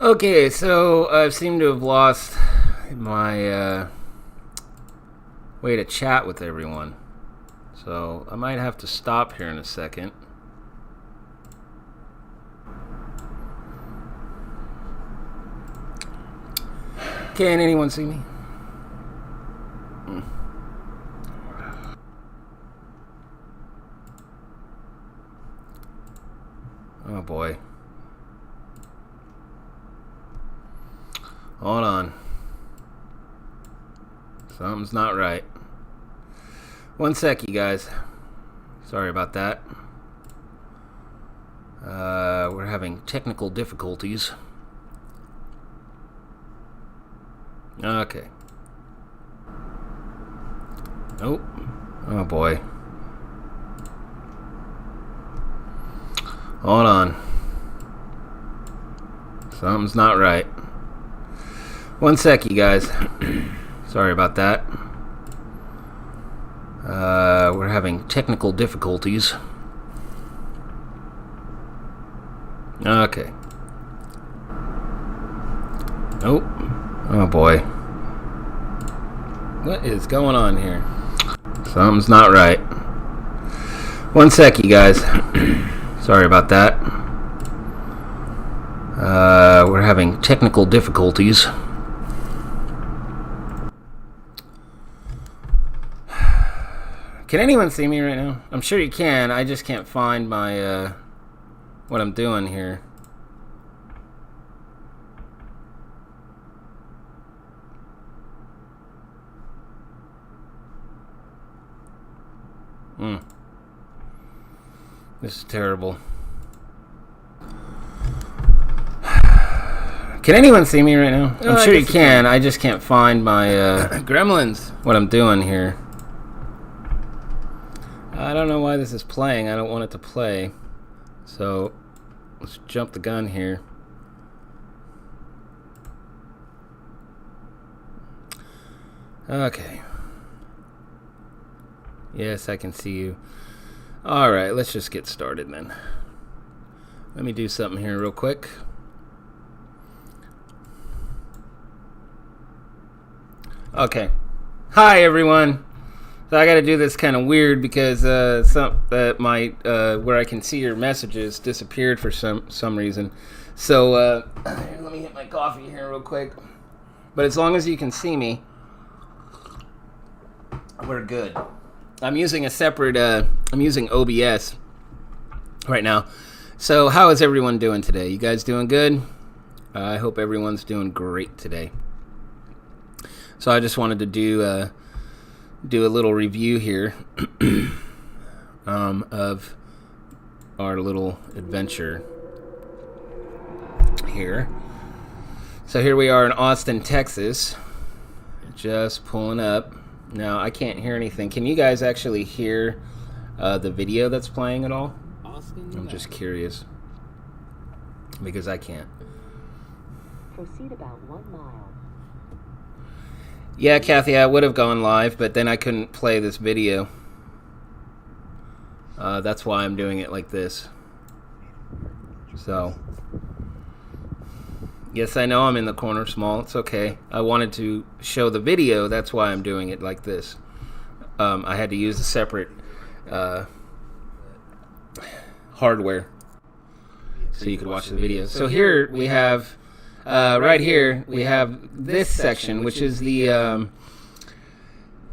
Okay, so I seem to have lost my way to chat with everyone. So I might have to stop here in a second. Can anyone see me? Oh boy. Hold on. Something's not right. One sec, you guys. Sorry about that. We're having technical difficulties. Okay. Nope. Oh boy. Hold on. Something's not right. One sec, you guys. Sorry about that. We're having technical difficulties. Okay. Nope. Oh boy. What is going on here? Something's not right. One sec, you guys. Sorry about that. We're having technical difficulties. Can anyone see me right now? I'm sure you can. I just can't find my what I'm doing here. This is terrible. Can anyone see me right now? I'm sure you can. I just can't find my gremlins. What I'm doing here. I don't know why this is playing. I don't want it to play. So let's jump the gun here. Okay. Yes, I can see you. Alright, let's just get started then. Let me do something here real quick. Okay. Hi everyone. So I got to do this kind of weird because where I can see your messages disappeared for some reason. So let me hit my coffee here real quick. But as long as you can see me, we're good. I'm using a separate. I'm using OBS right now. So how is everyone doing today? You guys doing good? I hope everyone's doing great today. So I just wanted to do a little review here of our little adventure here. So here we are in Austin, Texas. Just pulling up. Now I can't hear anything. Can you guys actually hear the video that's playing at all? I'm just curious because I can't. Proceed about 1 mile. Yeah, Kathy, I would have gone live, but then I couldn't play this video. That's why I'm doing it like this. So, yes, I know I'm in the corner small. It's okay. I wanted to show the video. That's why I'm doing it like this. I had to use a separate hardware so you could watch the video. So here we have... right here we have this section, which is the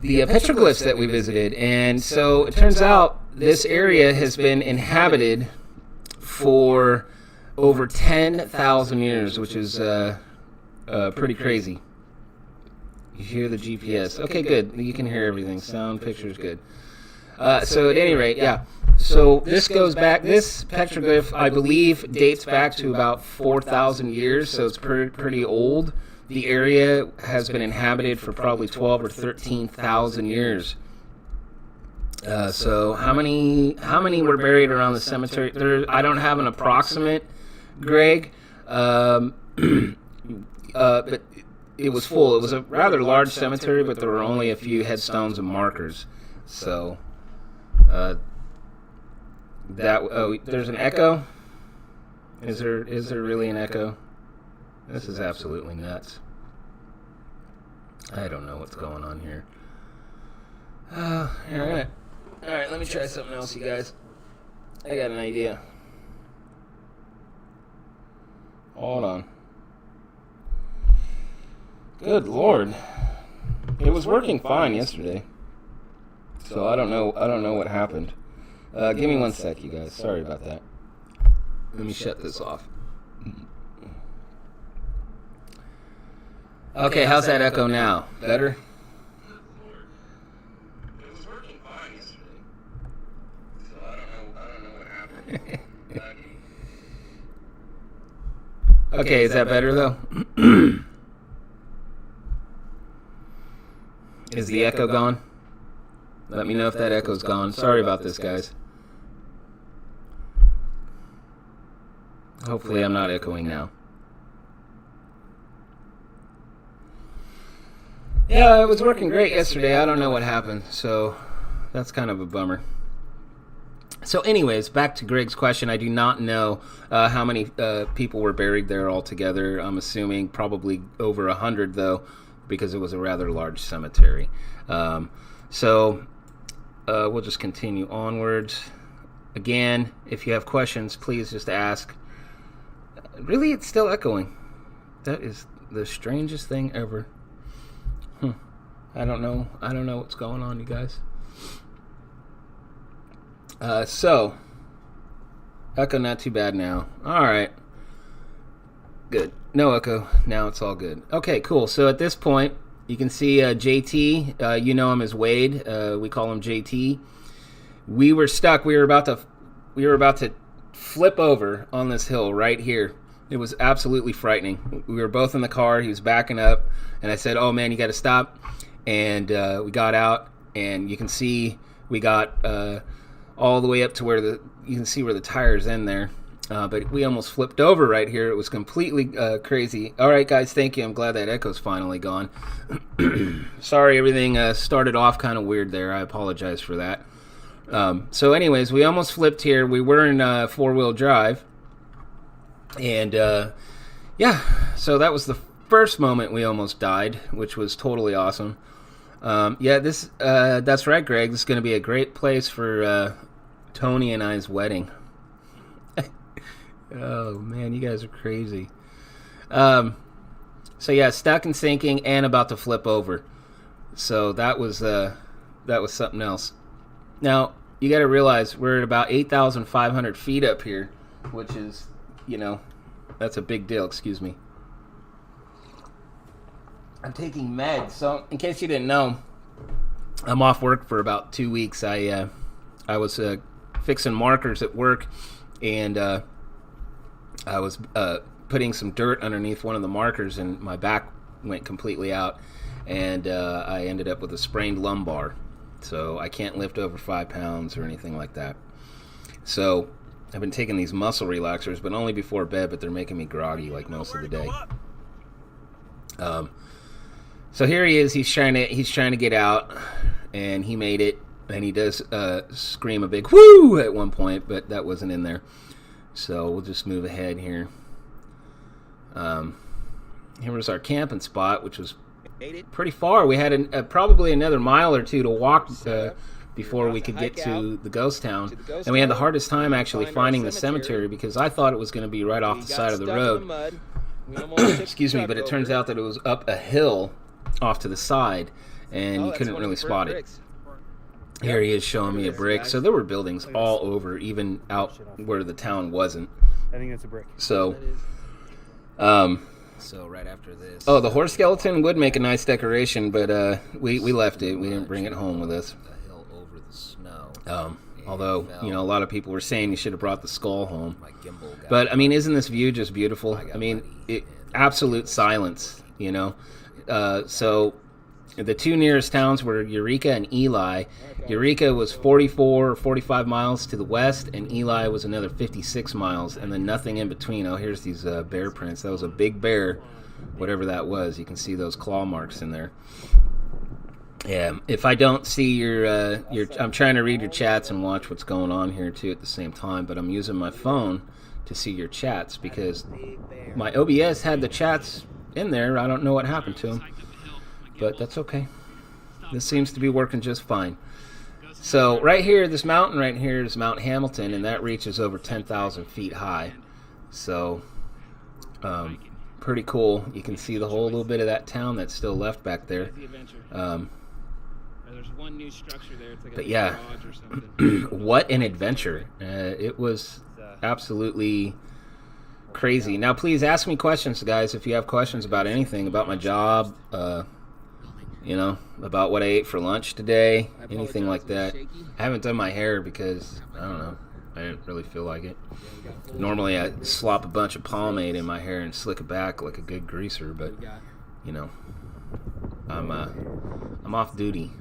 Petroglyphs that we visited, and so it turns out this area has been inhabited for over 10,000 years, which is pretty crazy. You hear the GPS? Okay, good. You can hear everything. Sound, pictures, good. So at any rate, yeah. So this goes back, this petroglyph, I believe, dates back to about 4,000 years, so it's pretty old. The area has been inhabited for probably 12 or 13,000 years. So how many were buried around the cemetery? I don't have an approximate, Greg, but it was full. It was a rather large cemetery, but there were only a few headstones and markers. So... there's an echo. Is there really an echo? This is absolutely nuts. I don't know what's going on here. Alright. Alright, let me try something else, you guys. I got an idea. Hold on. Good Lord. It was working fine yesterday. So I don't know what happened. Give me 1 sec, you guys. Sorry about that. Let me shut this off. Okay, how's that echo now? Better? It was working fine yesterday. So I don't know what happened. Okay, is that better though? Is the echo gone? Let me know if that echo's gone. Sorry about this, guys. Hopefully I'm not echoing now. Yeah, it was working great yesterday. I don't know what happened, so that's kind of a bummer. So anyways, back to Greg's question. I do not know how many people were buried there altogether. I'm assuming probably over 100, though, because it was a rather large cemetery. So we'll just continue onwards. Again, if you have questions, please just ask. Really, it's still echoing. That is the strangest thing ever. I don't know what's going on, you guys. So, echo not too bad now. All right. Good. No echo. Now it's all good. Okay, cool. So at this point, you can see JT. You know him as Wade. We call him JT. We were stuck. We were about to flip over on this hill right here. It was absolutely frightening. We were both in the car. He was backing up, and I said, "Oh man, you got to stop." And we got out, and you can see we got all the way up to where you can see where the tires end there. But we almost flipped over right here. It was completely crazy. All right, guys, thank you. I'm glad that echo's finally gone. Sorry, everything started off kind of weird there. I apologize for that. So anyways, we almost flipped here. We were in four-wheel drive. And, yeah, so that was the first moment we almost died, which was totally awesome. Yeah, that's right, Greg. This is going to be a great place for Tony and I's wedding. Oh, man, you guys are crazy. So, yeah, stuck and sinking and about to flip over. So that was something else. Now, you got to realize we're at about 8,500 feet up here, which is, that's a big deal. Excuse me. I'm taking meds. So, in case you didn't know, I'm off work for about 2 weeks. I was fixing markers at work, and I was putting some dirt underneath one of the markers, and my back went completely out, and I ended up with a sprained lumbar. So I can't lift over 5 pounds or anything like that. So I've been taking these muscle relaxers, but only before bed, but they're making me groggy like most of the day. So here he is. He's trying to get out, and he made it. And he does scream a big whoo at one point, but that wasn't in there. So we'll just move ahead here. Here was our camping spot, which was pretty far. We had probably another mile or two to walk before we could get to the ghost town. And we had the hardest time actually finding the cemetery because I thought it was going to be right off the side of the road. Excuse me, but it turns out that it was up a hill off to the side, and you couldn't really spot it. Here he is showing me a brick. So there were buildings all over, even out where the town wasn't. I think that's a brick. So, So right after this... Oh, the horse skeleton would make a nice decoration, but we left it. We didn't bring it home with us. The hill over the snow. Although, a lot of people were saying you should have brought the skull home. My gimbal got But, I mean, isn't this view just beautiful? I mean, absolute silence, So the two nearest towns were Eureka and Ely. Eureka was 44 or 45 miles to the west, and Ely was another 56 miles, and then nothing in between. Oh, here's these bear prints. That was a big bear, whatever that was. You can see those claw marks in there. Yeah, if I don't see your I'm trying to read your chats and watch what's going on here, too, at the same time, but I'm using my phone to see your chats, because my OBS had the chats in there. I don't know what happened to them, but that's okay. This seems to be working just fine. So right here, this mountain right here is Mount Hamilton, and that reaches over 10,000 feet high. So pretty cool. You can see the whole little bit of that town that's still left back there. But yeah, what an adventure. It was absolutely crazy. Now please ask me questions, guys, if you have questions about anything, about my job, you know, about what I ate for lunch today, anything like that. I haven't done my hair because, I don't know, I didn't really feel like it. Normally I slop a bunch of pomade in my hair and slick it back like a good greaser, but, you know, I'm off duty.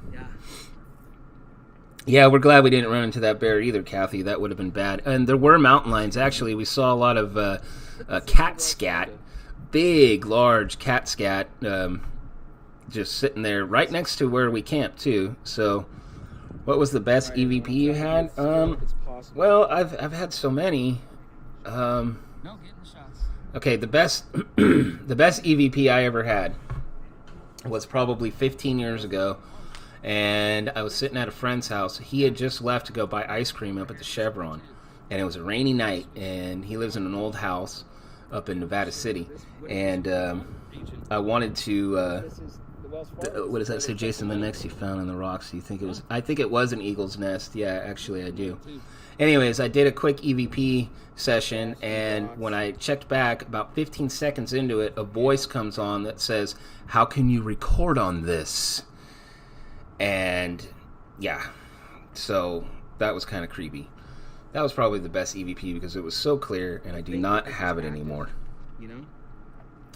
Yeah, we're glad we didn't run into that bear either, Kathy. That would have been bad. And there were mountain lions. Actually, we saw a lot of cat scat, big, large cat scat, just sitting there right next to where we camped, too. So, what was the best EVP you had? Well, I've had so many. Okay, the best the best EVP I ever had was probably 15 years ago. And I was sitting at a friend's house. He had just left to go buy ice cream up at the Chevron. And it was a rainy night. And he lives in an old house up in Nevada City. And I wanted to... what does that say, Jason? The next you found in the rocks. You think it was? I think it was an eagle's nest. Yeah, actually I do. Anyways, I did a quick EVP session. And when I checked back, about 15 seconds into it, a voice comes on that says, "How can you record on this?" And yeah, so that was kind of creepy. That was probably the best EVP because it was so clear, and I do not have it anymore.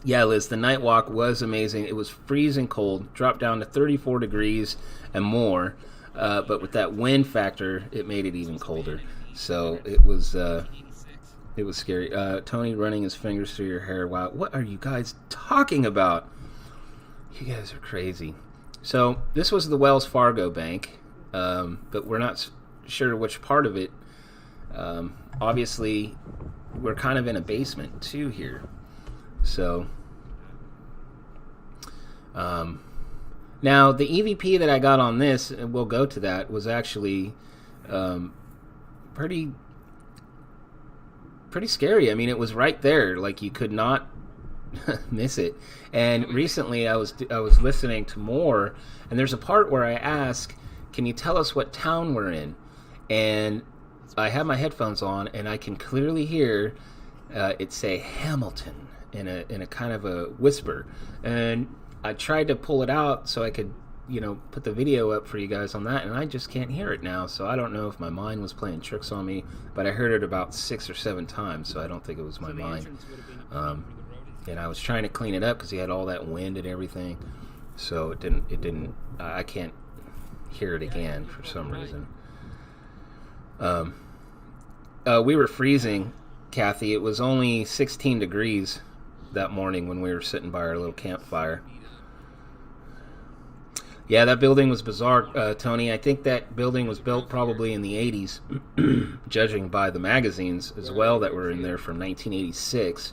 Yeah, Liz, the night walk was amazing. It was freezing cold, dropped down to 34 degrees and more, but with that wind factor, it made it even colder. So it was scary. Tony running his fingers through your hair. Wow, what are you guys talking about? You guys are crazy. So this was the Wells Fargo Bank, but we're not sure which part of it. Obviously, we're kind of in a basement too here. So now the EVP that I got on this, and we'll go to that, was actually pretty scary. I mean, it was right there, like you could not miss it. And recently I was listening to more, and there's a part where I ask, can you tell us what town we're in? And I have my headphones on, and I can clearly hear it say Hamilton in a kind of a whisper. And I tried to pull it out so I could, you know, put the video up for you guys on that, and I just can't hear it now. So I don't know if my mind was playing tricks on me, but I heard it about 6 or 7 times, so I don't think it was my mind. And I was trying to clean it up because he had all that wind and everything, so it didn't. I can't hear it again for some reason. We were freezing, Kathy. It was only 16 degrees that morning when we were sitting by our little campfire. Yeah, that building was bizarre, Tony. I think that building was built probably in the 80s, judging by the magazines as well that were in there from 1986.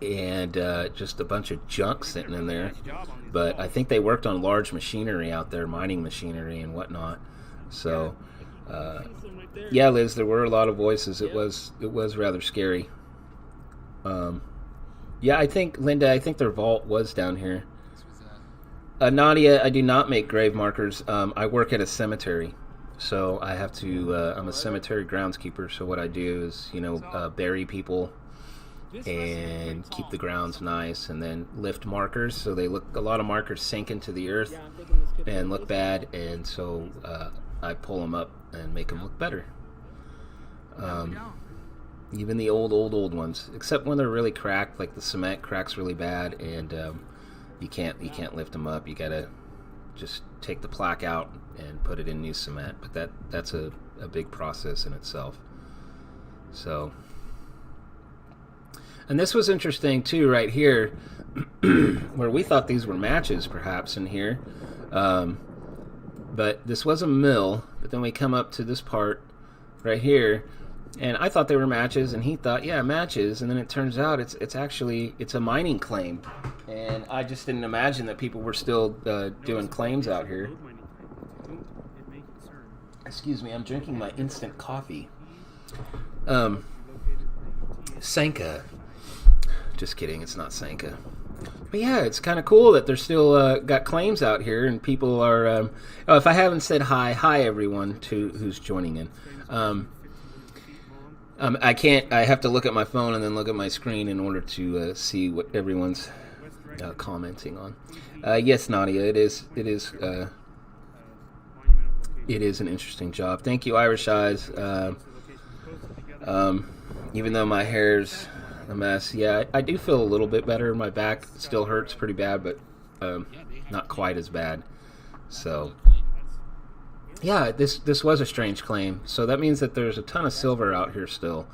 And just a bunch of junk sitting in there. But I think they worked on large machinery out there, mining machinery and whatnot. So, yeah, Liz, there were a lot of voices. It was rather scary. Yeah, I think, Linda, I think their vault was down here. Nadia, I do not make grave markers. I work at a cemetery. So I have to, I'm a cemetery groundskeeper. So what I do is, you know, bury people and keep the grounds nice, and then lift markers so they look, a lot of markers sink into the earth and look bad, and so I pull them up and make them look better. Even the old ones, except when they're really cracked, like the cement cracks really bad, and you can't lift them up. You gotta just take the plaque out and put it in new cement, but that's a big process in itself. So, and this was interesting too, right here, where we thought these were matches perhaps in here, but this was a mill. But then we come up to this part right here, And I thought they were matches, and he thought, yeah, matches. And then it turns out it's actually a mining claim. And I just didn't imagine that people were still doing claims out here. Excuse me, I'm drinking my instant coffee. Sanka. Just kidding, it's not Sanka. But yeah, it's kind of cool that they're still got claims out here, and people are... oh, if I haven't said hi everyone who's joining in. I can't. I have to look at my phone and then look at my screen in order to see what everyone's commenting on. Yes, Nadia, it is an interesting job. Thank you, Irish Eyes. Even though my hair's a mess, yeah, I do feel a little bit better. My back still hurts pretty bad, but not quite as bad. So, yeah, this was a strange claim. So that means that there's a ton of silver out here still.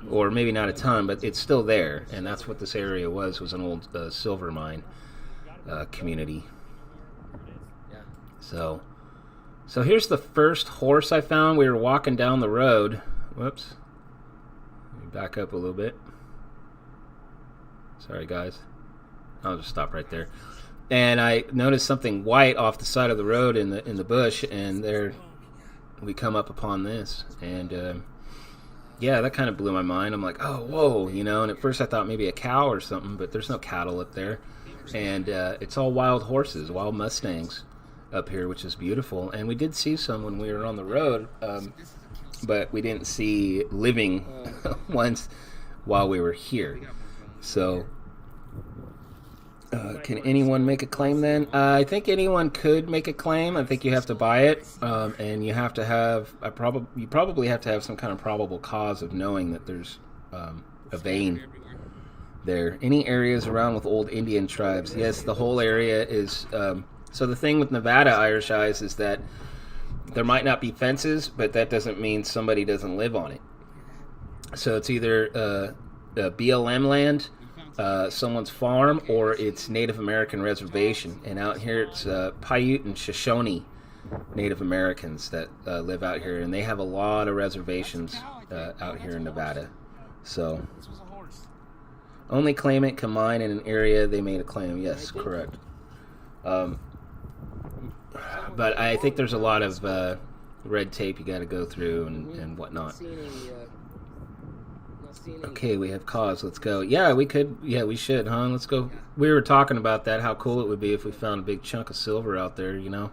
Or maybe not a ton, but it's still there. And that's what this area was an old silver mine community. So here's the first horse I found. We were walking down the road. Whoops. Let me back up a little bit. Sorry, guys. I'll just stop right there. And I noticed something white off the side of the road in the bush, and there we come up upon this. And yeah, that kind of blew my mind. I'm like, oh, whoa, you know. And at first I thought maybe a cow or something, but there's no cattle up there. And it's all wild horses, wild Mustangs up here, which is beautiful. And we did see some when we were on the road, but we didn't see living ones while we were here. So, can anyone make a claim then? I think anyone could make a claim. I think you have to buy it, and you have to have you probably have to have some kind of probable cause of knowing that there's a vein there. Any areas around with old Indian tribes? Yes, the whole area is. So the thing with Nevada, Irish Eyes, is that there might not be fences, but that doesn't mean somebody doesn't live on it. So it's either BLM land, someone's farm, or it's Native American reservation. And out here it's Paiute and Shoshone Native Americans that live out here, and they have a lot of reservations out here in Nevada. So only claimant can mine in an area they made a claim. Yes, correct. But I think there's a lot of red tape you got to go through and whatnot. Okay, we have cause. Let's go. Yeah, we could. Yeah, we should, huh? Let's go. We were talking about that, how cool it would be if we found a big chunk of silver out there, you know?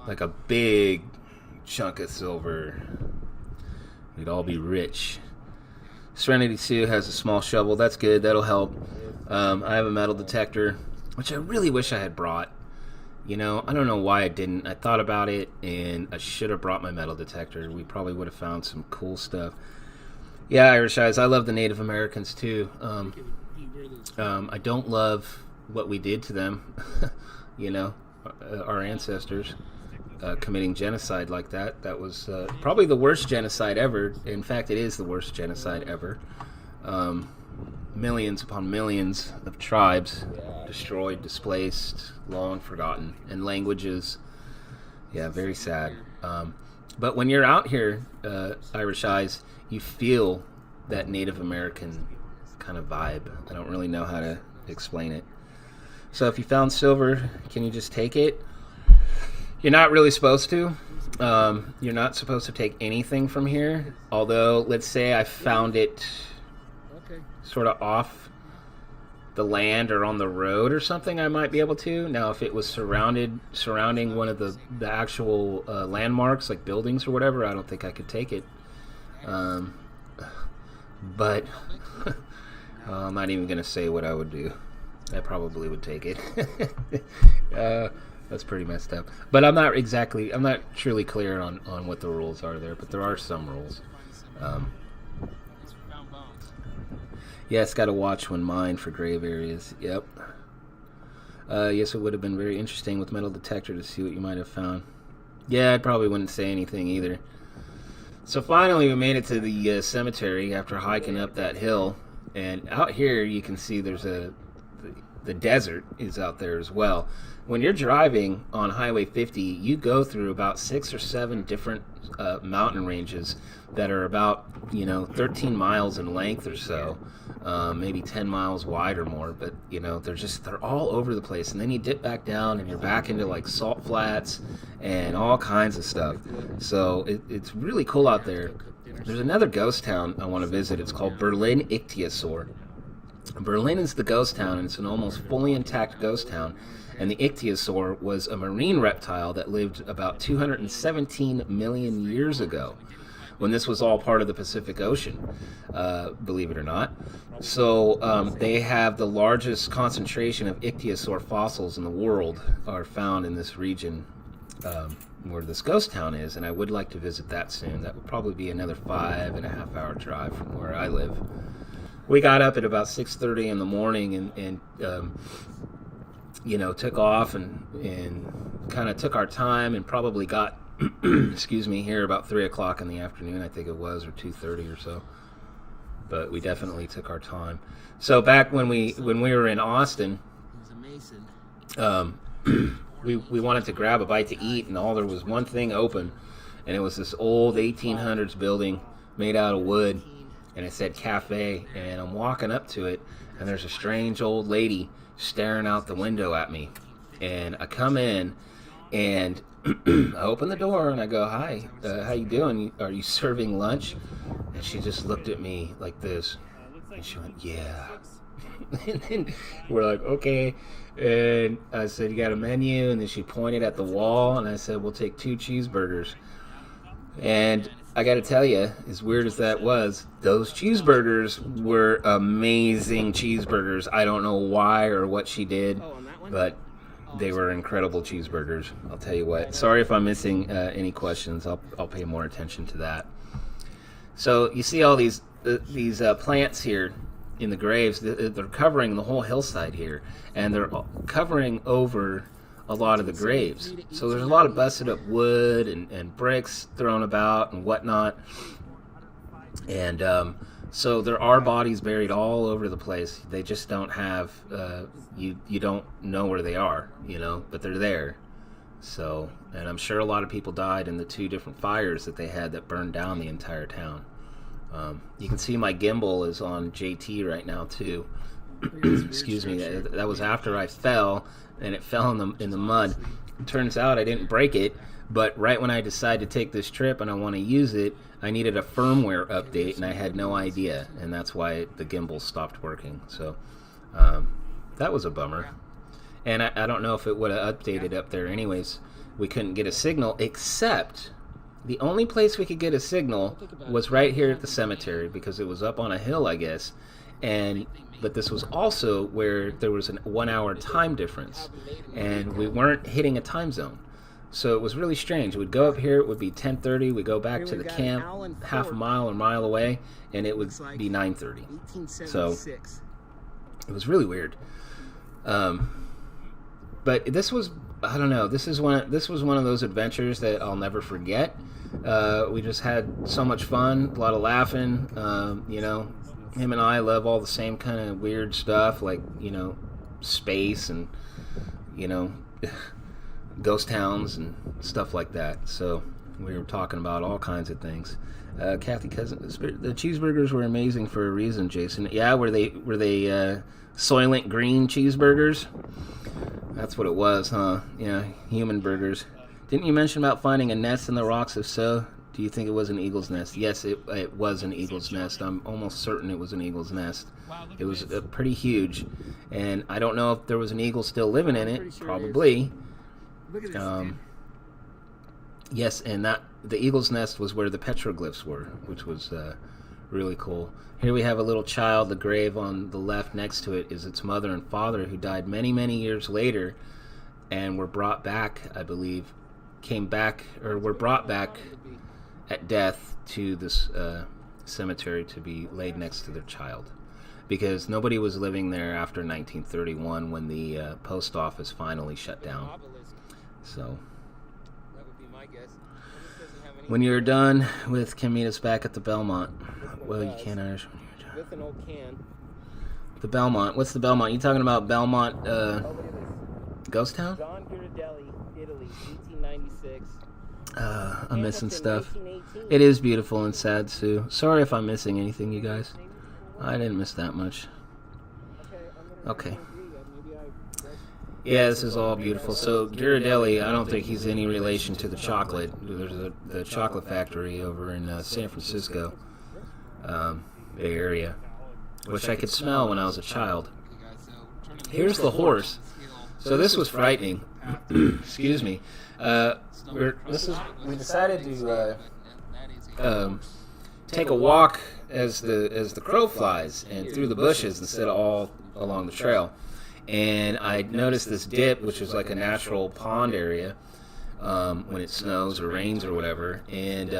Like a big chunk of silver. We'd all be rich. Serenity Sue has a small shovel. That's good. That'll help. I have a metal detector, which I really wish I had brought. You know, I don't know why I didn't. I thought about it, and I should have brought my metal detector. We probably would have found some cool stuff. Yeah, Irish Eyes, I love the Native Americans, too. I don't love what we did to them, you know, our ancestors committing genocide like that. That was probably the worst genocide ever. In fact, it is the worst genocide ever. Millions upon millions of tribes destroyed, displaced, long forgotten, and languages. Yeah, very sad. But when you're out here, Irish Eyes, you feel that Native American kind of vibe. I don't really know how to explain it. So if you found silver, can you just take it? You're not really supposed to. You're not supposed to take anything from here. Although, let's say I found it sort of off the land or on the road or something, I might be able to. Now, if it was surrounding one of the actual landmarks, like buildings or whatever, I don't think I could take it. But I'm not even going to say what I would do. I probably would take it. That's pretty messed up. But I'm not truly clear on what the rules are there, but there are some rules. Yes, got to watch when mined for grave areas. Yep. Yes, it would have been very interesting with metal detector to see what you might have found. Yeah, I probably wouldn't say anything either. So finally we made it to the cemetery after hiking up that hill. And out here you can see there's the desert is out there as well. When you're driving on Highway 50, you go through about 6 or 7 different mountain ranges that are about 13 miles in length or so, maybe 10 miles wide or more. But they're all over the place, and then you dip back down and you're back into like salt flats and all kinds of stuff. So it's really cool out there. There's another ghost town I want to visit. It's called Berlin Ichthyosaur. Berlin is the ghost town, and it's an almost fully intact ghost town. And the ichthyosaur was a marine reptile that lived about 217 million years ago, when this was all part of the Pacific Ocean, believe it or not. So they have the largest concentration of ichthyosaur fossils in the world are found in this region where this ghost town is, and I would like to visit that soon. That would probably be another 5.5 hour drive from where I live. We got up at about 6:30 in the morning and took off and kind of took our time and probably got, here about 3 o'clock in the afternoon, I think it was, or 2:30 or so. But we definitely took our time. So back when we were in Austin, we wanted to grab a bite to eat, and there was one thing open, and it was this old 1800s building made out of wood, and it said cafe, and I'm walking up to it, and there's a strange old lady staring out the window at me. And I come in, and I open the door, and I go, "Hi, how you doing? Are you serving lunch?" And she just looked at me like this, and she went, "Yeah." And then we're like, "Okay." And I said, "You got a menu?" And then she pointed at the wall, and I said, "We'll take 2 cheeseburgers." And I got to tell you, as weird as that was, those cheeseburgers were amazing cheeseburgers. I don't know why or what she did, but they were incredible cheeseburgers. I'll tell you what. Sorry if I'm missing any questions. I'll pay more attention to that. So you see all these plants here in the graves. They're covering the whole hillside here, and they're covering over a lot of the graves. So there's a lot of busted up wood and bricks thrown about and whatnot. And so there are bodies buried all over the place. They just don't have, you don't know where they are, but they're there. So, and I'm sure a lot of people died in the 2 different fires that they had that burned down the entire town. You can see my gimbal is on JT right now too. Excuse me. That was after I fell, and it fell in the mud. It turns out I didn't break it, but right when I decided to take this trip and I want to use it, I needed a firmware update, and I had no idea, and that's why the gimbal stopped working. So that was a bummer. And I don't know if it would have updated up there anyways. We couldn't get a signal, except the only place we could get a signal was right here at the cemetery, because it was up on a hill, I guess. But this was also where there was a 1 hour time difference, and we weren't hitting a time zone. So it was really strange. We'd go up here, it would be 10:30, we'd go back to the camp half a mile or mile away, and it would be 9:30. So it was really weird. But this was, I don't know, this was one of those adventures that I'll never forget. We just had so much fun, a lot of laughing. Him and I love all the same kind of weird stuff, like, space and, ghost towns and stuff like that. So we were talking about all kinds of things. Kathy Cousin, the cheeseburgers were amazing for a reason, Jason. Yeah, were they Soylent Green cheeseburgers? That's what it was, huh? Yeah, human burgers. Didn't you mention about finding a nest in the rocks? If so, do you think it was an eagle's nest? Yes, it was an eagle's nest. I'm almost certain it was an eagle's nest. It was pretty huge, and I don't know if there was an eagle still living in it. Probably. Yes, and the eagle's nest was where the petroglyphs were, which was really cool. Here we have a little child. The grave on the left next to it is its mother and father, who died many, many years later, and were brought back, I believe, were brought back at death to this cemetery to be laid next to their child, because nobody was living there after 1931 when the post office finally shut down. So when you're done can meet us back at the Belmont. Well, you can't Irish when you're done. With an old can. The Belmont. What's the Belmont? You talking about Belmont, Oh, look at this. Ghost Town? John Ghirardelli, Italy, 1896. I'm missing Hamilton, stuff. 1918. It is beautiful and sad, Sue. Sorry if I'm missing anything, you guys. I didn't miss that much. Okay. Yeah, this is all beautiful. So Ghirardelli, I don't think he's any relation to the chocolate. There's the chocolate factory over in San Francisco, Bay Area, which I could smell when I was a child. Here's the horse. So this was frightening. Excuse me. We decided to take a walk as the crow flies and through the bushes instead of all along the trail. And I noticed this dip, which was like a natural pond area when it snows or rains or whatever. And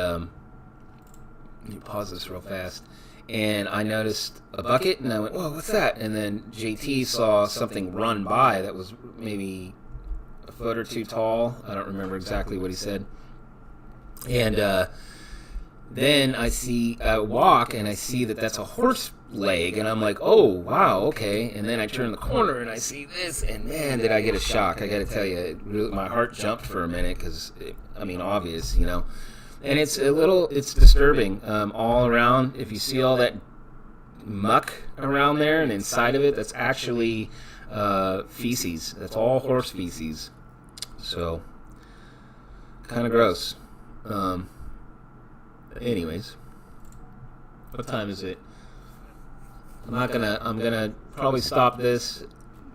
you pause this real fast. And I noticed a bucket, and I went, "Whoa, what's that?" And then JT saw something run by that was maybe a foot or two tall. I don't remember exactly what he said. And then I walk, and I see that that's a horse leg, and I'm like, "Oh, wow, okay." And then I turn the corner, and I see this, and man, did I get a shock. I got to tell you, my heart jumped for a minute because, obvious, you know. And it's disturbing all around. If you see all that muck around there and inside of it, that's actually feces. That's all horse feces. So, kind of gross. Anyways, what time is it? I'm gonna probably stop this,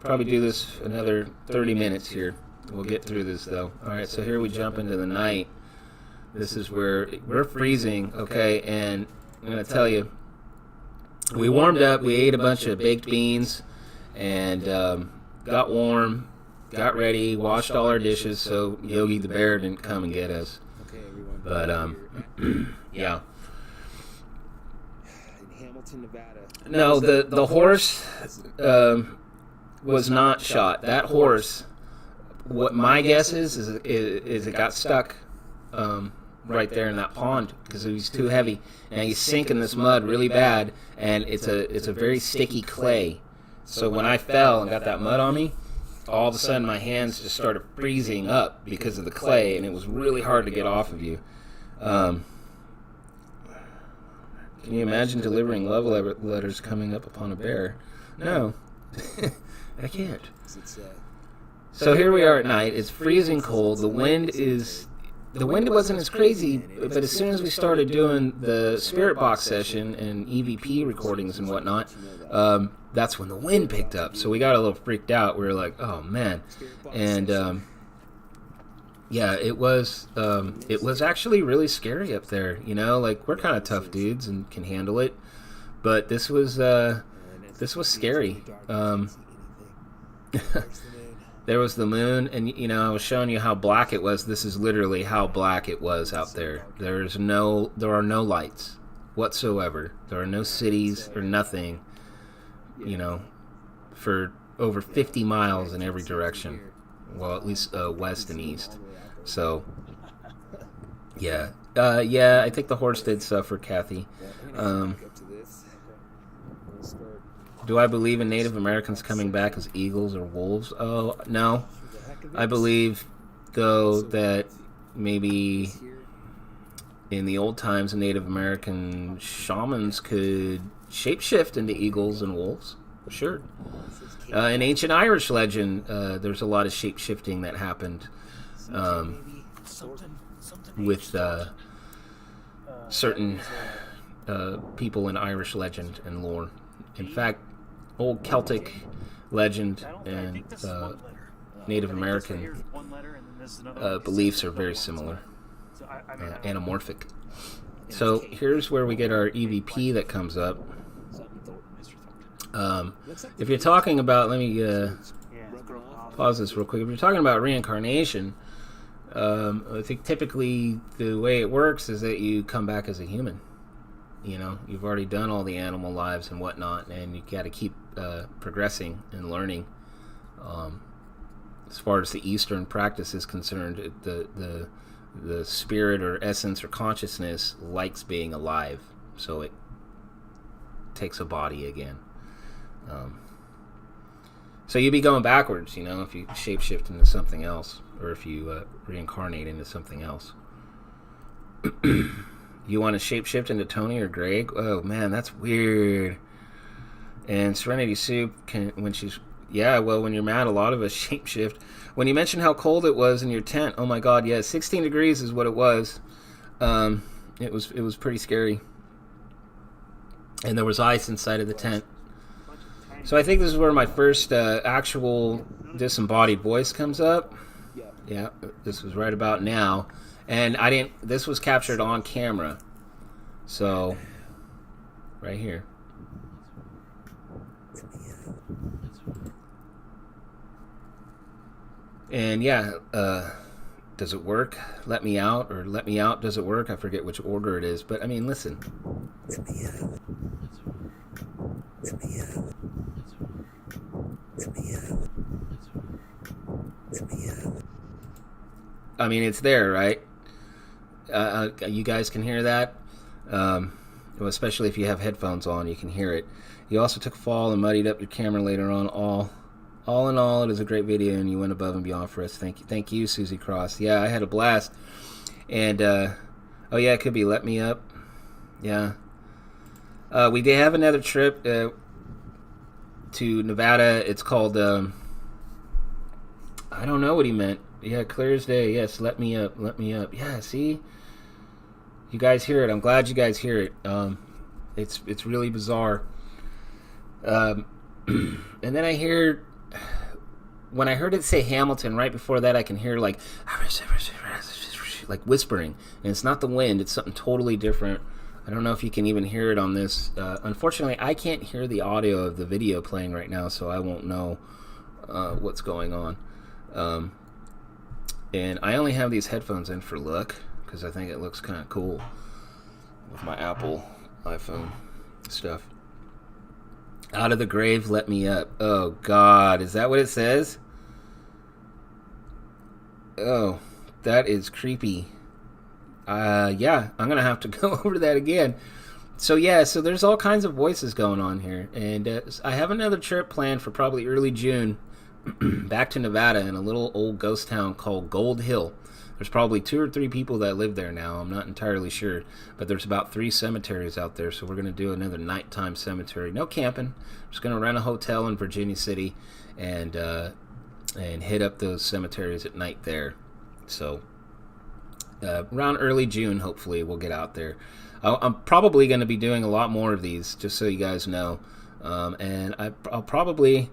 probably do this another 30 minutes here. We'll get through this though. All right, so here we jump into the night. This is where we're freezing, okay, and I'm going to tell you, we warmed up, we ate a bunch of baked beans, and got warm, got ready, washed all our dishes, so Yogi the bear didn't come and get us. Okay, everyone. But, yeah. In Hamilton, Nevada. No, the horse was not shot. That horse, what my guess is it got stuck right there in that pond because it was too heavy, and you sink in this mud really bad, and it's a very sticky clay. So when I fell and got that mud on me, all of a sudden my hands just started freezing up because of the clay, and it was really hard to get off of you. Can you imagine delivering love letters coming up upon a bear? No, I can't. So here we are at night. It's freezing cold. The wind wasn't as crazy, but as soon as we started doing the Spirit Box session and EVP recordings and whatnot, that's when the wind picked up. So we got a little freaked out. We were like, "Oh man!" And yeah, it was actually really scary up there. You know, like we're kind of tough dudes and can handle it, but this was scary. There was the moon, and I was showing you how black it was. This is literally how black it was out there. There are no lights whatsoever. There are no cities or nothing, for over 50 miles in every direction. Well, at least west and east. So, yeah. I think the horse did suffer, Kathy. Do I believe in Native Americans coming back as eagles or wolves? Oh, no. I believe, though, that maybe in the old times, Native American shamans could shapeshift into eagles and wolves. Sure. In ancient Irish legend, there's a lot of shapeshifting that happened with certain people in Irish legend and lore. In fact, old Celtic legend and Native American beliefs are very similar, anamorphic. So here's where we get our EVP that comes up. If you're talking about, let me pause this real quick. If you're talking about reincarnation, I think typically the way it works is that you come back as a human. You've already done all the animal lives and whatnot, and you got to keep progressing and learning. As far as the Eastern practice is concerned, the spirit or essence or consciousness likes being alive, so it takes a body again. So you'd be going backwards, you know, if you shapeshift into something else, or if you reincarnate into something else. You want to shapeshift into Tony or Greg? Oh man, that's weird. And Serenity Soup when she's when you're mad, a lot of us shapeshift. When you mentioned how cold it was in your tent, oh my God, yeah, 16 degrees is what it was. It was pretty scary, and there was ice inside of the tent. So I think this is where my first actual disembodied voice comes up. Yeah, this was right about now. And this was captured on camera. So, right here. And yeah, does it work? Let me out, or let me out, does it work? I forget which order it is, but I mean, listen. Let me out. Let me out. Let me out. Let me out. I mean, it's there, right? You guys can hear that? Especially if you have headphones on, you can hear it. You also took a fall and muddied up your camera later on. All in all, it is a great video, and you went above and beyond for us. Thank you, Susie Cross. Yeah, I had a blast. And oh yeah, it could be Let Me Up. Yeah. We did have another trip to Nevada. It's called I don't know what he meant. Yeah, clear as day. Yes, let me up. Let me up. Yeah, see, you guys hear it. I'm glad you guys hear it. It's really bizarre. And then I hear, when I heard it say Hamilton right before that, I can hear like whispering, and it's not the wind. It's something totally different. I don't know if you can even hear it on this. Unfortunately, I can't hear the audio of the video playing right now, so I won't know what's going on. And I only have these headphones in for look, because I think it looks kind of cool with my Apple iPhone stuff. Out of the grave, let me up. Oh, God. Is that what it says? Oh, that is creepy. Yeah, I'm going to have to go over that again. So, yeah, so there's all kinds of voices going on here. And I have another trip planned for probably early June back to Nevada in a little old ghost town called Gold Hill. There's probably 2 or 3 people that live there now. I'm not entirely sure. But there's about 3 cemeteries out there. So we're going to do another nighttime cemetery. No camping. Just going to rent a hotel in Virginia City and hit up those cemeteries at night there. So around early June, hopefully, we'll get out there. I'm probably going to be doing a lot more of these, just so you guys know. And I'll probably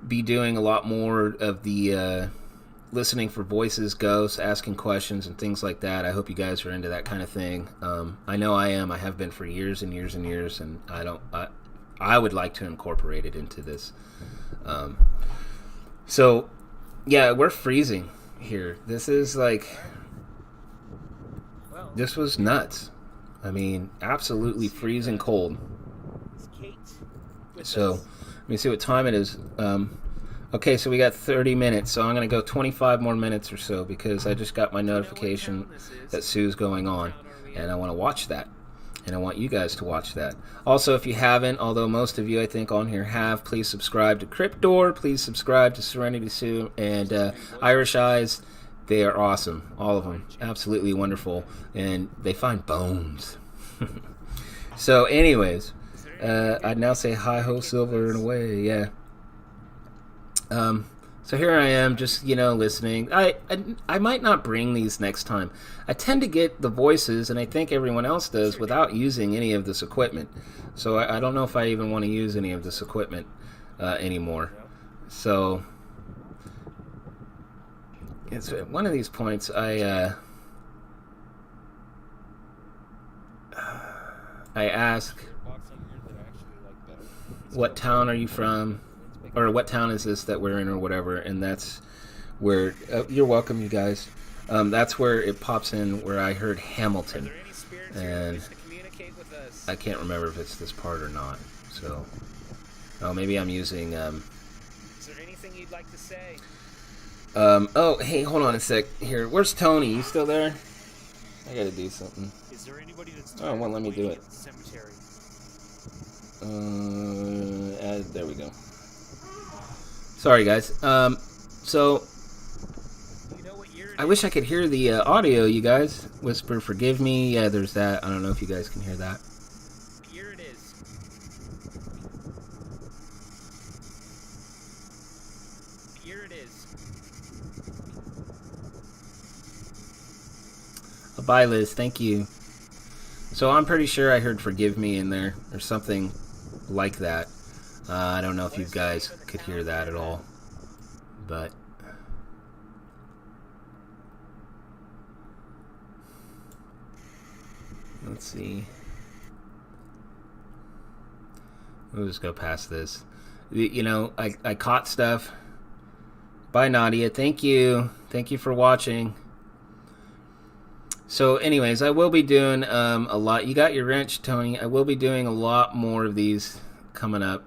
be doing a lot more of the listening for voices, ghosts, asking questions, and things like that. I hope you guys are into that kind of thing. I know I am. I have been for years and years and years, and I would like to incorporate it into this. So, yeah, we're freezing here. This is this was nuts. I mean, absolutely freezing cold. So, let me see what time it is. Okay, so we got 30 minutes, so I'm going to go 25 more minutes or so because I just got my notification that Sue's going on, and I want to watch that, and I want you guys to watch that. Also, if you haven't, although most of you I think on here have, please subscribe to Cryptdoor, please subscribe to Serenity Sue, and Irish Eyes. They are awesome, all of them, absolutely wonderful, and they find bones. So anyways, I'd now say hi-ho silver in a way, yeah. So here I am, just, listening. I might not bring these next time. I tend to get the voices, and I think everyone else does, without using any of this equipment. So I don't know if I even want to use any of this equipment anymore. So it's at one of these points I ask, what town are you from? Or what town is this that we're in, or whatever, and that's where you're welcome, you guys. That's where it pops in, where I heard Hamilton, and I can't remember if it's this part or not. So, maybe I'm using. Is there anything you'd like to say? Oh, hey, hold on a sec. Here, where's Tony? You still there? I gotta do something. Is there anybody that's Oh, well, let me do it. cemetery? There we go. Sorry, guys. So You know what year it I wish I could hear the audio, you guys. Whisper, forgive me. Yeah, there's that. I don't know if you guys can hear that. What year it is? What year it is? Bye, Liz. Thank you. So I'm pretty sure I heard forgive me in there or something like that. I don't know if you guys could hear that at all. But let's see. We'll just go past this. You know, I caught stuff. Bye, Nadia. Thank you. Thank you for watching. So anyways, I will be doing a lot. You got your wrench, Tony. I will be doing a lot more of these coming up.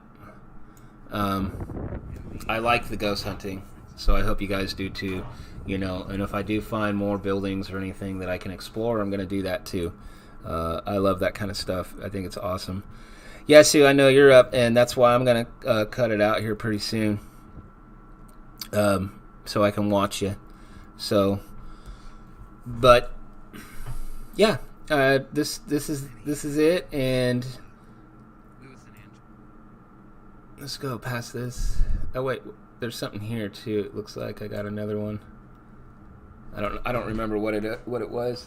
I like the ghost hunting, so I hope you guys do too. You know, and if I do find more buildings or anything that I can explore, I'm going to do that too. I love that kind of stuff. I think it's awesome. Yeah, Sue, I know you're up, and that's why I'm going to cut it out here pretty soon, so I can watch you. So, but yeah, this is it, and let's go past this. Oh wait, there's something here too. It looks like I got another one. I don't remember what it was.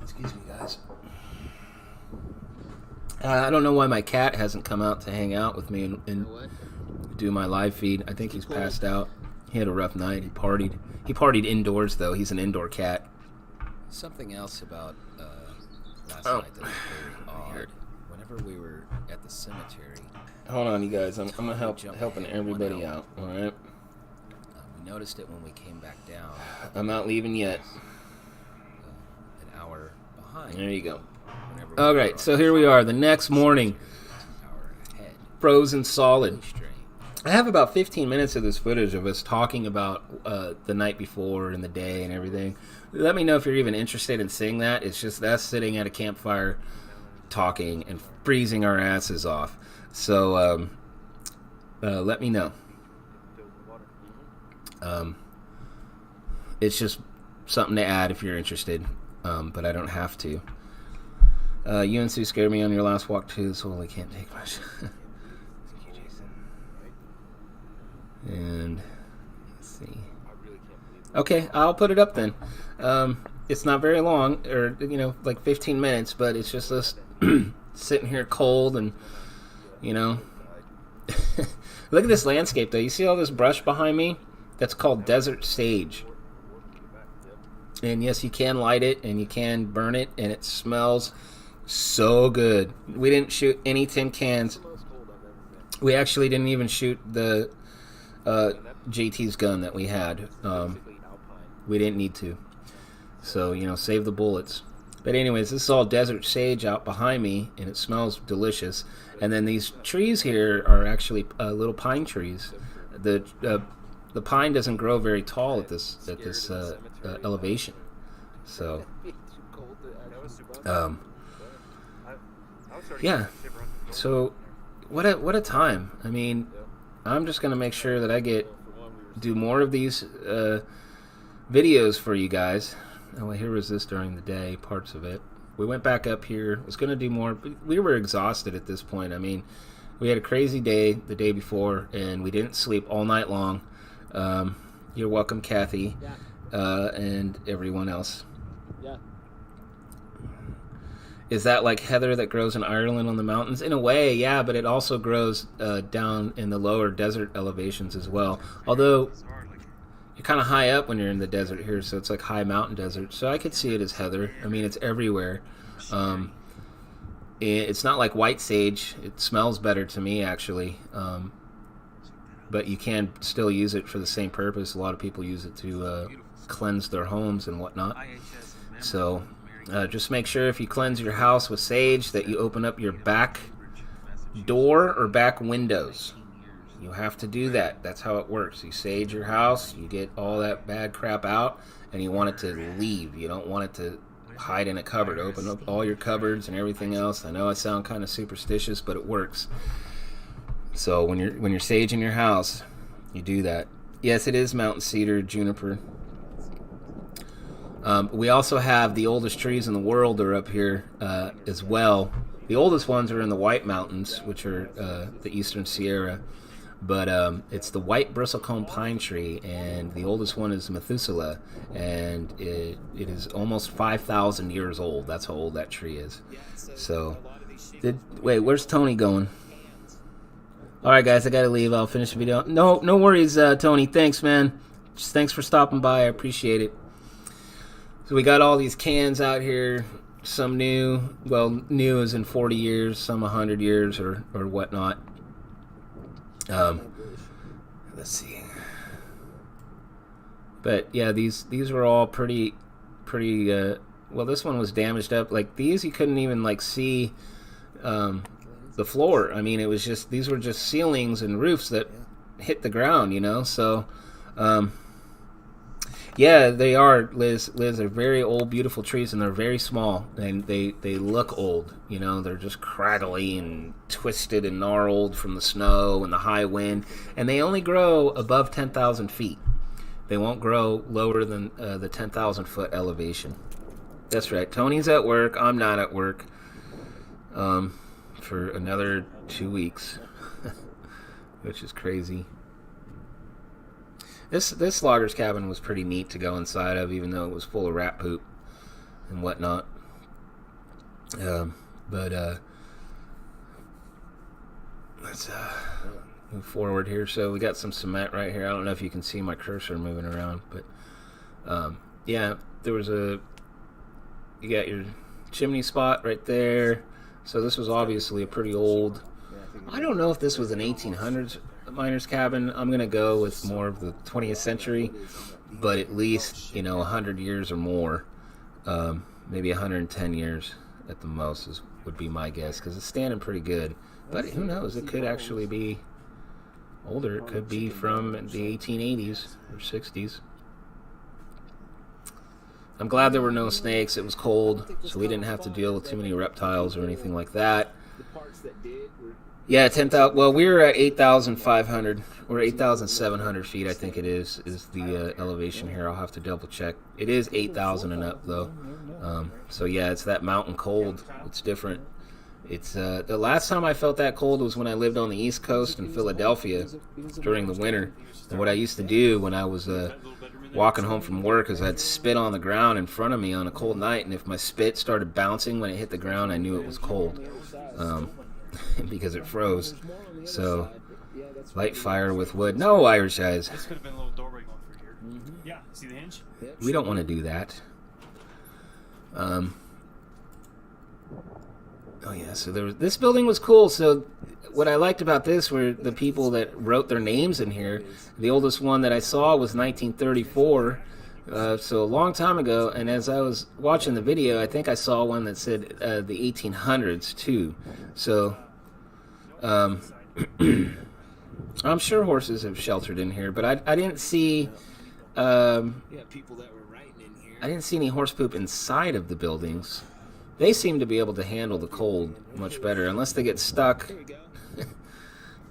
Excuse me, guys. I don't know why my cat hasn't come out to hang out with me and do my live feed. I think he's passed out. He had a rough night. He partied. He partied indoors, though. He's an indoor cat. Something else about last night that was very odd. Whenever we were at the cemetery... Hold on, you guys. I'm going to helping everybody out, all right? We noticed it when we came back down. I'm not leaving yet. An hour behind. There you go. All right, so here we are. The next morning. Frozen solid. I have about 15 minutes of this footage of us talking about the night before and the day and everything. Let me know if you're even interested in seeing that. It's just us sitting at a campfire talking and freezing our asses off. So let me know. It's just something to add if you're interested, but I don't have to. You and Sue scared me on your last walk too, so I can't take much. Thank you, Jason. And let's see. Okay, I'll put it up then. It's not very long, or like 15 minutes, but it's just us sitting here cold and look at this landscape though. You see all this brush behind me? That's called desert sage. And yes, you can light it and you can burn it, and it smells so good. We didn't shoot any tin cans. We actually didn't even shoot the JT's gun that we had. We didn't need to. So, save the bullets. But anyways, this is all desert sage out behind me, and it smells delicious. And then these trees here are actually little pine trees. The pine doesn't grow very tall at this elevation. So, yeah. So, what a time. I mean, I'm just gonna make sure that I do more of these videos for you guys. Oh, well, here was this during the day, parts of it. We went back up here. Was gonna do more. We were exhausted at this point. I mean, we had a crazy day the day before, and we didn't sleep all night long. You're welcome, Kathy, and everyone else. Yeah. Is that like heather that grows in Ireland on the mountains? In a way, yeah, but it also grows down in the lower desert elevations as well. Although you're kind of high up when you're in the desert here, so it's like high mountain desert. So I could see it as heather. I mean, it's everywhere. It's not like white sage. It smells better to me, actually. But you can still use it for the same purpose. A lot of people use it to cleanse their homes and whatnot. So just make sure if you cleanse your house with sage that you open up your back door or back windows. You have to do that. That's how it works. You sage your house, you get all that bad crap out, and you want it to leave. You don't want it to hide in a cupboard. Open up all your cupboards and everything else. I know I sound kind of superstitious, but it works. So when you're saging your house, you do that. Yes, it is mountain cedar, juniper. We also have the oldest trees in the world are up here as well. The oldest ones are in the White Mountains, which are the Eastern Sierra. But it's the white bristlecone pine tree, and the oldest one is Methuselah, and it is almost 5,000 years old. That's how old that tree is. So, wait, where's Tony going? All right, guys, I gotta leave. I'll finish the video. No worries, Tony. Thanks, man. Just thanks for stopping by. I appreciate it. So we got all these cans out here. Some new. Well, new is in 40 years. Some 100 years or whatnot. Let's see. But yeah, these were all pretty. Well, this one was damaged up. Like these, you couldn't even like see the floor. I mean, it was just these were just ceilings and roofs that hit the ground. You know, so. Yeah, they are, Liz. They're very old, beautiful trees, and they're very small, and they look old. You know, they're just craggly and twisted and gnarled from the snow and the high wind, and they only grow above 10,000 feet. They won't grow lower than the 10,000 foot elevation. That's right. Tony's at work. I'm not at work for another 2 weeks, which is crazy. This logger's cabin was pretty neat to go inside of, even though it was full of rat poop and whatnot. Let's move forward here. So we got some cement right here. I don't know if you can see my cursor moving around, but yeah, there was you got your chimney spot right there. So this was obviously a pretty old. I don't know if this was an 1800s miner's cabin. I'm gonna go with more of the 20th century, but at least 100 years or more, maybe 110 years at the most would be my guess, because it's standing pretty good. But who knows? It could actually be older. It could be from the 1880s or 60s. I'm glad there were no snakes. It was cold, so we didn't have to deal with too many reptiles or anything like that. Yeah, 10,000. Well, we were at 8,500 or 8,700 feet, I think it is the elevation here. I'll have to double check. It is 8,000 and up though. So yeah, it's that mountain cold. It's different. It's the last time I felt that cold was when I lived on the East Coast in Philadelphia during the winter. And what I used to do when I was walking home from work is I'd spit on the ground in front of me on a cold night, and if my spit started bouncing when it hit the ground, I knew it was cold. Because it froze. So, light fire with wood. No, Irish eyes. This could have been a little doorway going through here. Yeah, see the hinge? We don't want to do that. Oh yeah, so this building was cool. So what I liked about this were the people that wrote their names in here. The oldest one that I saw was 1934. So a long time ago, and as I was watching the video, I think I saw one that said the 1800s too. So I'm sure horses have sheltered in here, but I didn't see people that were writing in here. I didn't see any horse poop inside of the buildings. They seem to be able to handle the cold much better, unless they get stuck,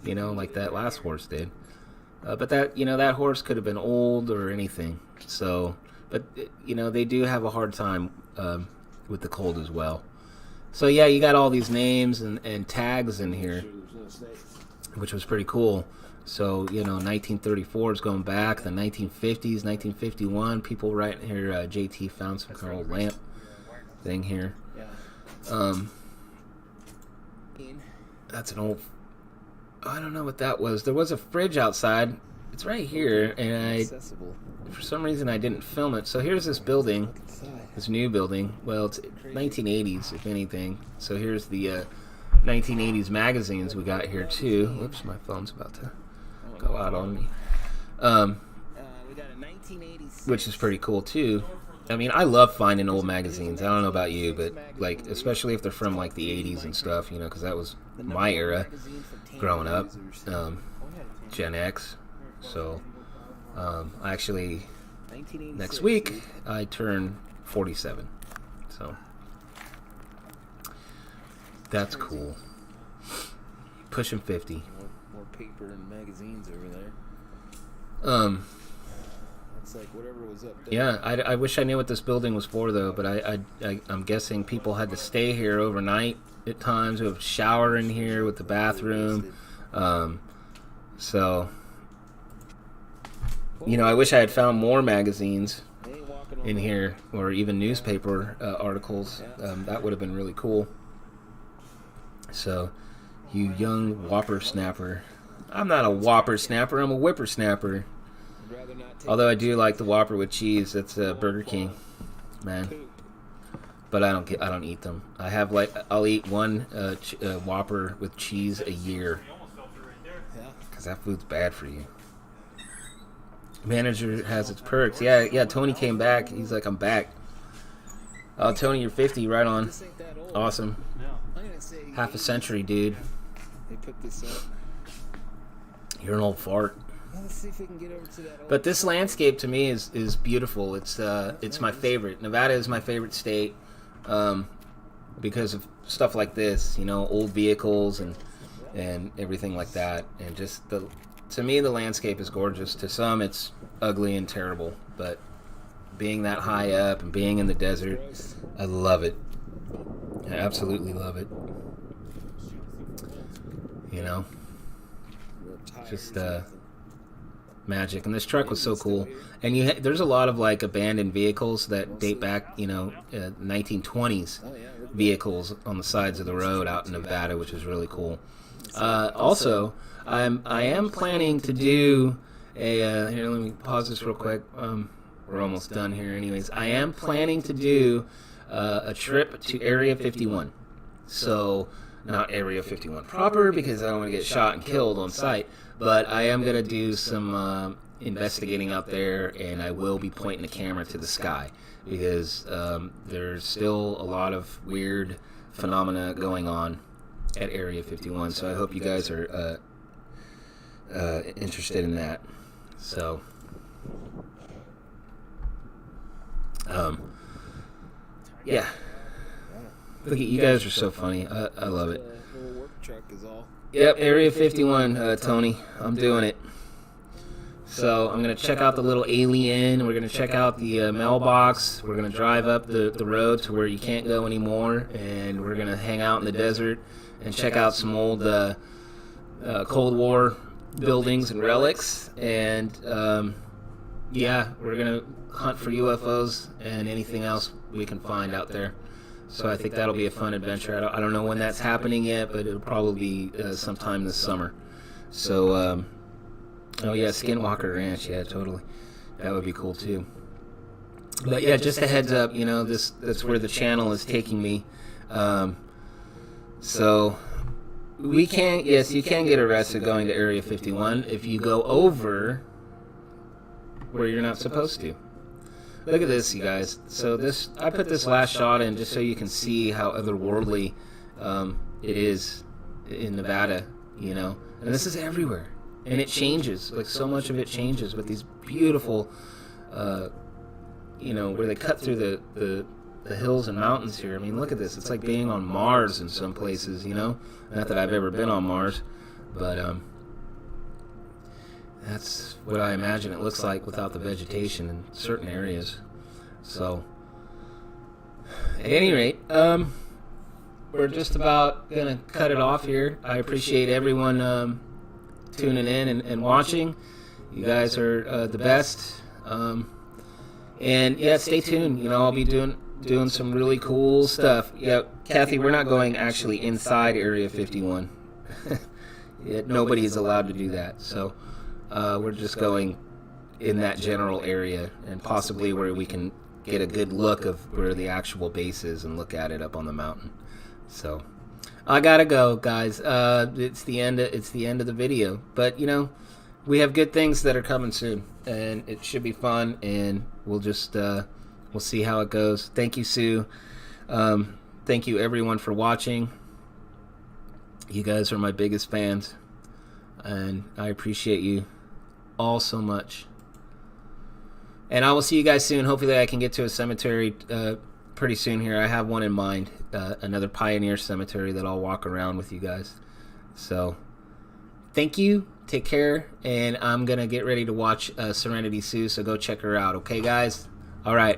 like that last horse did. But that horse could have been old or anything. So, but they do have a hard time with the cold as well. So yeah, you got all these names and tags in here, which was pretty cool. So 1934 is going back, the 1950s, 1951. People writing here. JT found some kind of old lamp thing here. That's an old. I don't know what that was. There was a fridge outside. It's right here, and for some reason I didn't film it. So here's this building, this new building. Well, it's 1980s, if anything. So here's the 1980s magazines we got here too. Whoops, my phone's about to go out on me. Which is pretty cool too. I mean, I love finding old magazines. I don't know about you, but like, especially if they're from like the 80s and stuff, because that was my era growing up, Gen X. So, actually, next week I turn 47. So that's cool. Pushing 50. More paper and magazines over there. It's like whatever was up there. Yeah, I wish I knew what this building was for, though, but I'm guessing people had to stay here overnight at times. We have a shower in here with the bathroom. So, you know, I wish I had found more magazines in here, or even newspaper articles. That would have been really cool. So, you young whopper-snapper. I'm not a whopper-snapper, I'm a whipper-snapper. Although I do like the Whopper with cheese. That's Burger King, man. But I don't eat them. I'll eat one Whopper with cheese a year, because that food's bad for you. Manager has its perks. Yeah. Tony came back. He's like, I'm back. Oh, Tony, you're 50. Right on. Awesome. Half a century, dude. They put this up. You're an old fart. Let's see if we can get over to that. But this landscape to me is beautiful. It's my favorite. Nevada is my favorite state because of stuff like this, you know, old vehicles and everything like that. And just to me, the landscape is gorgeous. To some, it's ugly and terrible. But being that high up and being in the desert, I love it. I absolutely love it. You know, just magic. And this truck was so cool. And there's a lot of like abandoned vehicles that date back, you know, 1920s vehicles on the sides of the road out in Nevada, which is really cool. Also, I am planning to do a here, let me pause this real quick. We're almost done here anyways. I am planning to do a trip to Area 51. So, not Area 51 proper, because I don't want to get shot and killed on sight, but I am going to do some investigating out there, and I will be pointing the camera to the sky, because there's still a lot of weird phenomena going on at Area 51, so I hope you guys are interested in that. So, yeah. Look at you guys are so funny. I love it. Little work truck is all. Yep, Area 51, Tony. I'm doing it. So I'm going to check out the little alien. We're going to check out the mailbox. We're going to drive up the road to where you can't go anymore. And we're going to hang out in the desert and check out some old Cold War buildings and relics. And, yeah, we're going to hunt for UFOs and anything else we can find out there. So I think that'll be a fun adventure. I don't know when that's happening yet, but it'll probably be sometime this summer. So, oh yeah, Skinwalker Ranch, yeah, totally. That would be cool too. But yeah, just a heads up, you know, that's where the channel is taking me. So you can get arrested going to Area 51 if you go over where you're not supposed to. Look at this, you guys. So I put this last shot in just so you can see how otherworldly it is in Nevada, you know. And this is everywhere. And it changes. Like, so much of it changes with these beautiful, you know, where they cut through the hills and mountains here. I mean, look at this. It's like being on Mars in some places, you know. Not that I've ever been on Mars, but that's what I imagine it looks like without the vegetation in certain areas. So, at any rate, we're just about going to cut it off here. I appreciate everyone tuning in and watching. You guys are the best. And, yeah, stay tuned. You know, I'll be doing some really cool stuff. Yeah, Kathy, we're not going actually inside Area 51. Nobody is allowed to do that. So, we're just going in that general area, and possibly where we can get a good look of where the actual base is and look at it up on the mountain. So I gotta go, guys. It's the end of the video, but you know, we have good things that are coming soon, and it should be fun, and we'll just we'll see how it goes. Thank you, Sue. Thank you everyone for watching. You guys are my biggest fans, and I appreciate you all so much. And I will see you guys soon. Hopefully I can get to a cemetery pretty soon here. I have one in mind, another pioneer cemetery that I'll walk around with you guys. So, thank you. Take care, and I'm gonna get ready to watch Serenity Sue. So go check her out, okay, guys? All right.